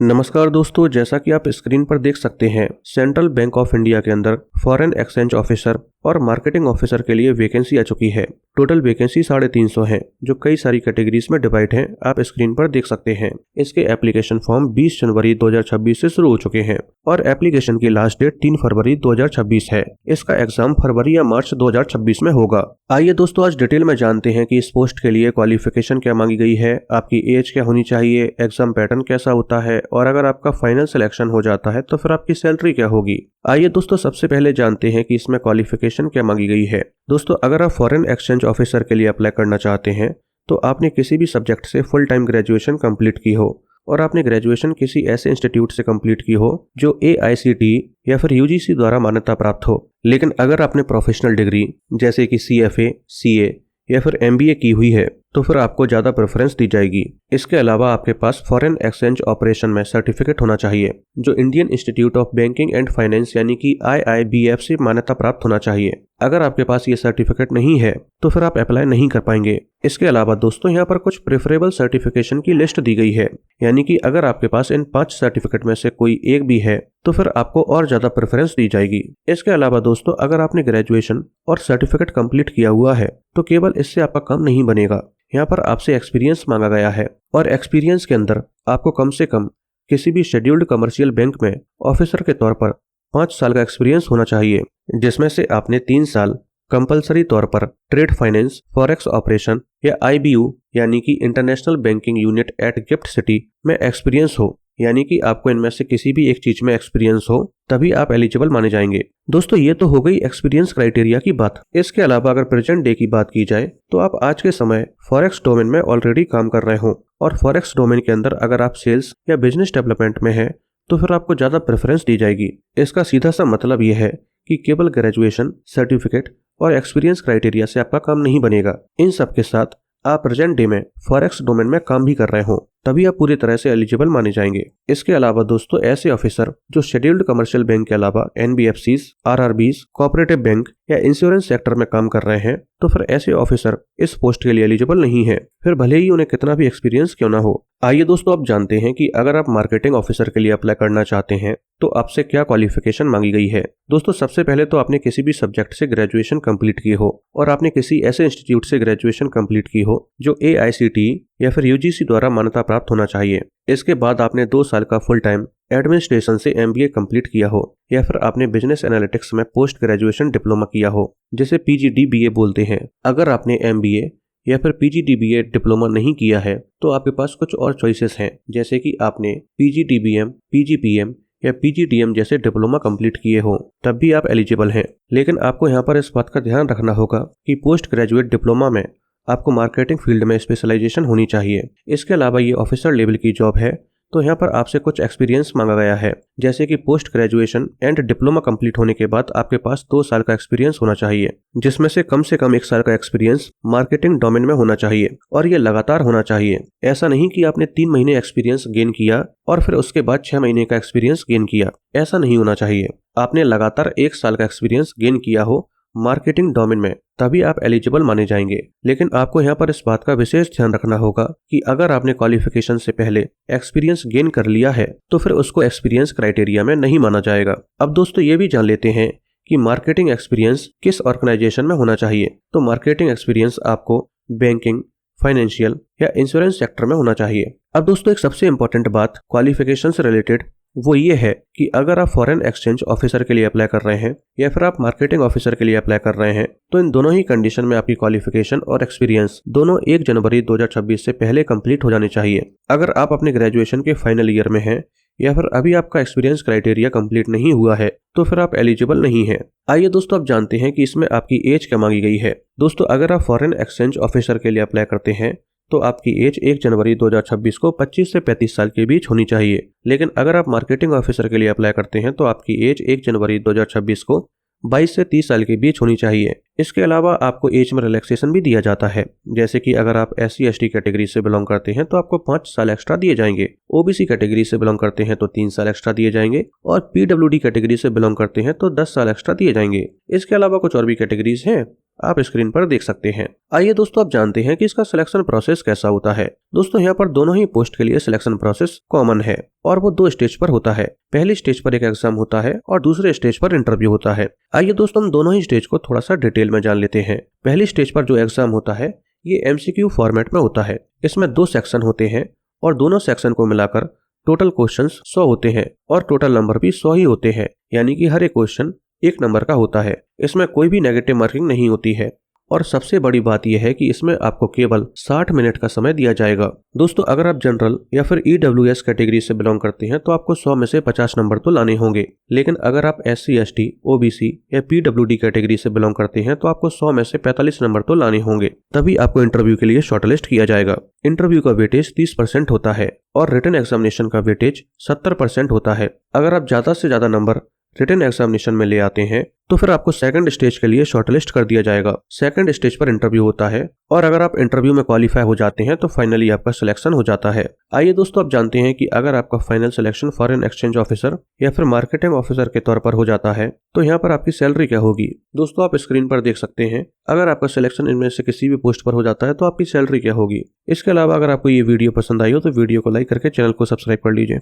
नमस्कार दोस्तों, जैसा कि आप स्क्रीन पर देख सकते हैं, सेंट्रल बैंक ऑफ इंडिया के अंदर फॉरेन एक्सचेंज ऑफिसर और मार्केटिंग ऑफिसर के लिए वैकेंसी आ चुकी है। टोटल वैकेंसी 350 है, जो कई सारी कैटेगरीज में डिवाइड है। आप स्क्रीन पर देख सकते हैं। इसके एप्लीकेशन फॉर्म 20 जनवरी 2026 से शुरू हो चुके हैं और एप्लीकेशन की लास्ट डेट 3 फरवरी 2026 है। इसका एग्जाम फरवरी या मार्च 2026 में होगा। आइए दोस्तों, आज डिटेल में जानते हैं कि इस पोस्ट के लिए क्वालिफिकेशन क्या मांगी गई है, आपकी एज क्या होनी चाहिए, एग्जाम पैटर्न कैसा होता है और अगर आपका फाइनल सिलेक्शन हो जाता है तो फिर आपकी सैलरी क्या होगी। आइए दोस्तों, सबसे पहले जानते हैं कि इसमें क्वालिफिकेशन क्या मांगी गई है। दोस्तों, अगर आप फॉरेन एक्सचेंज ऑफिसर के लिए अप्लाई करना चाहते हैं तो आपने किसी भी सब्जेक्ट से फुल टाइम ग्रेजुएशन कंप्लीट की हो और आपने ग्रेजुएशन किसी ऐसे इंस्टीट्यूट से कंप्लीट की हो जो AICTE या फिर UGC द्वारा मान्यता प्राप्त हो। लेकिन अगर आपने प्रोफेशनल डिग्री जैसे कि CFA, CA या फिर MBA की हुई है तो फिर आपको ज्यादा प्रेफरेंस दी जाएगी। इसके अलावा आपके पास फॉरेन एक्सचेंज ऑपरेशन में सर्टिफिकेट होना चाहिए जो Indian institute of banking and finance यानी कि IIBF से मान्यता प्राप्त होना चाहिए। अगर आपके पास ये सर्टिफिकेट नहीं है तो फिर आप अप्लाई नहीं कर पाएंगे। इसके अलावा दोस्तों, यहाँ पर कुछ प्रेफरेबल सर्टिफिकेशन की लिस्ट दी गई है, यानी कि अगर आपके पास इन 5 सर्टिफिकेट में से कोई एक भी है तो फिर आपको और ज्यादा प्रेफरेंस दी जाएगी। इसके अलावा दोस्तों, अगर आपने ग्रेजुएशन और सर्टिफिकेट कंप्लीट किया हुआ है तो केवल इससे आपका काम नहीं बनेगा। यहाँ पर आपसे एक्सपीरियंस मांगा गया है और एक्सपीरियंस के अंदर आपको कम से कम किसी भी शेड्यूल्ड कमर्शियल बैंक में ऑफिसर के तौर पर 5 साल का एक्सपीरियंस होना चाहिए, जिसमें से आपने 3 साल कंपलसरी तौर पर ट्रेड फाइनेंस, फॉरेक्स ऑपरेशन या IBU यानी कि international banking unit at gift city में एक्सपीरियंस हो, यानी कि आपको इनमें से किसी भी एक चीज में एक्सपीरियंस हो तभी आप एलिजिबल माने जाएंगे। दोस्तों, ये तो हो गई एक्सपीरियंस क्राइटेरिया की बात। इसके अलावा अगर प्रेजेंट डे की बात की जाए तो आप आज के समय फॉरेक्स डोमेन में ऑलरेडी काम कर रहे हो और फॉरेक्स डोमेन के अंदर अगर आप सेल्स या बिजनेस डेवलपमेंट में हैं तो फिर आपको ज्यादा प्रेफरेंस दी जाएगी। इसका सीधा सा मतलब यह है कि केवल ग्रेजुएशन, सर्टिफिकेट और एक्सपीरियंस क्राइटेरिया से आपका काम नहीं बनेगा। इन सब के साथ आप प्रेजेंट डे में फॉरेक्स डोमेन में काम भी कर रहे हो तभी आप पूरी तरह से एलिजिबल माने जाएंगे। इसके अलावा दोस्तों, ऐसे ऑफिसर जो शेड्यूल्ड कमर्शियल बैंक के अलावा NBFCs, RRBs, कोऑपरेटिव बैंक या इंश्योरेंस सेक्टर में काम कर रहे हैं तो फिर ऐसे ऑफिसर इस पोस्ट के लिए एलिजिबल नहीं है, फिर भले ही उन्हें कितना भी एक्सपीरियंस क्यों ना हो। आइए दोस्तों, अब जानते हैं कि अगर आप मार्केटिंग ऑफिसर के लिए अप्लाई करना चाहते हैं तो आपसे क्या क्वालिफिकेशन मांगी गई है। दोस्तों, सबसे पहले तो आपने किसी भी सब्जेक्ट से ग्रेजुएशन कंप्लीट की हो और आपने किसी ऐसे इंस्टीट्यूट से ग्रेजुएशन कंप्लीट की हो जो AICTE या फिर UGC द्वारा मान्यता प्राप्त होना चाहिए। इसके बाद आपने 2 साल का फुल टाइम एडमिनिस्ट्रेशन से MBA कंप्लीट किया हो या फिर आपने बिजनेस एनालिटिक्स में पोस्ट ग्रेजुएशन डिप्लोमा किया हो जिसे PGDBA बोलते हैं। अगर आपने MBA या फिर PGDBA डिप्लोमा नहीं किया है तो आपके पास कुछ और चॉइसेस हैं, जैसे कि आपने PGDBM, PGPM या PGDM जैसे डिप्लोमा कंप्लीट किए हो तब भी आप एलिजिबल हैं। लेकिन आपको यहाँ पर इस बात का ध्यान रखना होगा कि पोस्ट ग्रेजुएट डिप्लोमा में आपको मार्केटिंग फील्ड में स्पेशलाइजेशन होनी चाहिए। इसके अलावा ये ऑफिसर लेवल की जॉब है तो यहाँ पर आपसे कुछ एक्सपीरियंस मांगा गया है, जैसे कि post graduation and diploma complete होने के बाद आपके पास 2 साल का एक्सपीरियंस होना चाहिए, जिसमें से कम 1 साल का एक्सपीरियंस मार्केटिंग डोमेन में होना चाहिए और ये लगातार होना चाहिए। ऐसा नहीं कि आपने 3 महीने एक्सपीरियंस गेन किया और फिर उसके बाद 6 महीने का एक्सपीरियंस गेन किया, ऐसा नहीं होना चाहिए। आपने लगातार 1 साल का एक्सपीरियंस गेन किया हो मार्केटिंग डोमेन में तभी आप एलिजिबल माने जाएंगे। लेकिन आपको यहाँ पर इस बात का विशेष ध्यान रखना होगा कि अगर आपने क्वालिफिकेशन से पहले एक्सपीरियंस गेन कर लिया है तो फिर उसको एक्सपीरियंस क्राइटेरिया में नहीं माना जाएगा। अब दोस्तों, ये भी जान लेते हैं कि मार्केटिंग एक्सपीरियंस किस ऑर्गेनाइजेशन में होना चाहिए। तो मार्केटिंग एक्सपीरियंस आपको बैंकिंग, फाइनेंशियल या इंश्योरेंस सेक्टर में होना चाहिए। अब दोस्तों, एक सबसे इंपॉर्टेंट बात क्वालिफिकेशन से रिलेटेड वो ये है कि अगर आप फॉरेन एक्सचेंज ऑफिसर के लिए अप्लाई कर रहे हैं या फिर आप मार्केटिंग ऑफिसर के लिए अप्लाई कर रहे हैं तो इन दोनों ही कंडीशन में आपकी क्वालिफिकेशन और एक्सपीरियंस दोनों 1 जनवरी 2026 से पहले कंप्लीट हो जाने चाहिए। अगर आप अपने ग्रेजुएशन के फाइनल ईयर में हैं या फिर अभी आपका एक्सपीरियंस क्राइटेरिया कंप्लीट नहीं हुआ है तो फिर आप एलिजिबल नहीं है। आइए दोस्तों, अब जानते हैं कि इसमें आपकी एज क्या मांगी गई है। दोस्तों, अगर आप फॉरेन एक्सचेंज ऑफिसर के लिए अप्लाई करते हैं तो आपकी एज 1 जनवरी 2026 को 25 से 35 साल के बीच होनी चाहिए। लेकिन अगर आप मार्केटिंग ऑफिसर के लिए अप्लाई करते हैं तो आपकी एज 1 जनवरी 2026 को 22 से 30 साल के बीच होनी चाहिए। इसके अलावा आपको एज में रिलैक्सेशन भी दिया जाता है, जैसे कि अगर आप SC ST कैटेगरी से बिलोंग करते हैं तो आपको 5 साल एक्स्ट्रा दिए जाएंगे, OBC कैटेगरी से बिलोंग करते हैं तो 3 साल एक्स्ट्रा दिए जाएंगे और PWD कैटेगरी से बिलोंग करते हैं तो 10 साल एक्स्ट्रा दिए जाएंगे। इसके अलावा कुछ और भी कैटेगरीज हैं आप स्क्रीन पर देख सकते हैं। आइए दोस्तों आप जानते हैं कि इसका सिलेक्शन प्रोसेस कैसा होता है। दोस्तों यहाँ पर दोनों ही पोस्ट के लिए सिलेक्शन प्रोसेस कॉमन है और वो 2 स्टेज पर होता है। पहली स्टेज पर एक एग्जाम होता है और दूसरे स्टेज पर इंटरव्यू होता है। आइए दोस्तों हम दोनों ही स्टेज को थोड़ा सा डिटेल में जान लेते हैं। पहली स्टेज पर जो एग्जाम होता है ये MCQ फॉर्मेट में होता है। इसमें 2 सेक्शन होते हैं और दोनों सेक्शन को मिलाकर टोटल क्वेश्चंस 100 होते हैं और टोटल नंबर भी 100 ही होते हैं, यानी कि हर एक क्वेश्चन 1 नंबर का होता है। इसमें कोई भी नेगेटिव मार्किंग नहीं होती है और सबसे बड़ी बात यह है कि इसमें आपको केवल 60 मिनट का समय दिया जाएगा। दोस्तों अगर आप जनरल या फिर EWS कैटेगरी से बिलोंग करते हैं तो आपको 100 में से 50 नंबर तो लाने होंगे, लेकिन अगर आप SC ST OBC या PWD कैटेगरी से बिलोंग करते हैं तो आपको 100 में से 45 नंबर तो लाने होंगे, तभी आपको इंटरव्यू के लिए शॉर्टलिस्ट किया जाएगा। इंटरव्यू का वेटेज 30% होता है और रिटन एग्जामिनेशन का वेटेज 70% होता है। अगर आप ज्यादा से ज्यादा नंबर रिटन एग्जामिनेशन में ले आते हैं तो फिर आपको सेकंड स्टेज के लिए शॉर्टलिस्ट कर दिया जाएगा। सेकंड स्टेज पर इंटरव्यू होता है और अगर आप इंटरव्यू में क्वालिफाई हो जाते हैं तो फाइनली आपका सिलेक्शन हो जाता है। आइए दोस्तों आप जानते हैं कि अगर आपका final selection foreign exchange officer या फिर मार्केटिंग ऑफिसर के तौर पर हो जाता है तो यहाँ पर आपकी सैलरी क्या होगी। दोस्तों आप स्क्रीन पर देख सकते हैं, अगर आपका सिलेक्शन इनमें से किसी भी पोस्ट पर हो जाता है तो आपकी सैलरी क्या होगी। इसके अलावा अगर आपको ये वीडियो पसंद आई हो तो वीडियो को लाइक करके चैनल को सब्सक्राइब कर लीजिए।